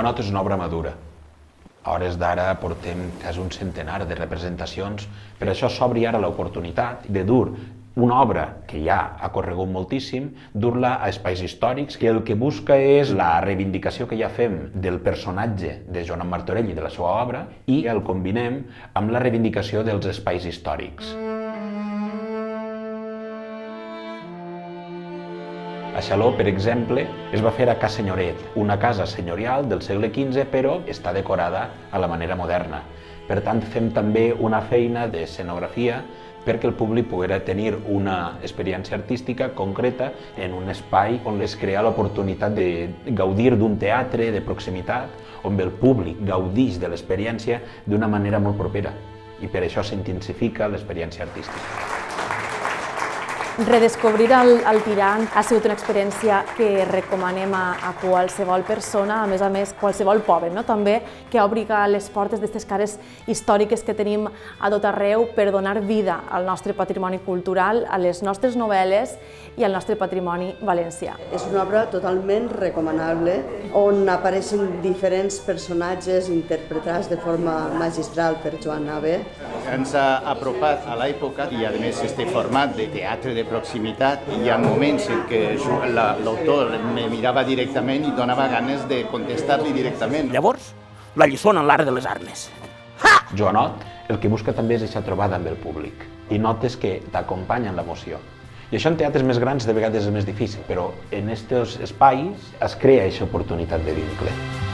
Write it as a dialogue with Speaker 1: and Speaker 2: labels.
Speaker 1: Joanot és una obra madura. A hores d'ara portem quasi un centenar de representacions, per això s'obri ara l'oportunitat de dur una obra que ja ha corregut moltíssim, dur-la a espais històrics, que el que busca és la reivindicació que ja fem del personatge de Joanot Martorell i de la seva obra i el combinem amb la reivindicació dels espais històrics. A Xaló, per exemple, es va fer a Ca Senyoret, una casa senyorial del segle XV, però està decorada a la manera moderna. Per tant, fem també una feina d'escenografia perquè el públic poguera tenir una experiència artística concreta en un espai on es crea l'oportunitat de gaudir d'un teatre de proximitat, on el públic gaudix de l'experiència d'una manera molt propera. I per això s'intensifica l'experiència artística.
Speaker 2: Redescobrir el Tirant ha sigut una experiència que recomanem a qualsevol persona, a més, qualsevol poble, no? També que obri les portes d'aquestes cares històriques que tenim a tot arreu per donar vida al nostre patrimoni cultural, a les nostres novel·les i al nostre patrimoni valencià.
Speaker 3: És una obra totalment recomanable, on apareixen diferents personatges interpretats de forma magistral per Joan Nave.
Speaker 4: Ens ha apropat a l'època i, a més, este format de teatre de proximitat. Hi ha moments en què l'autor me mirava directament i donava ganes de contestar-li directament.
Speaker 5: Llavors, la lliçó en l'art de les armes.
Speaker 1: Joanot el que busca també és aquesta trobada amb el públic i notes que t'acompanyen l'emoció. I això en teatres més grans de vegades és més difícil, però en aquests espais es crea aquesta oportunitat de vincle.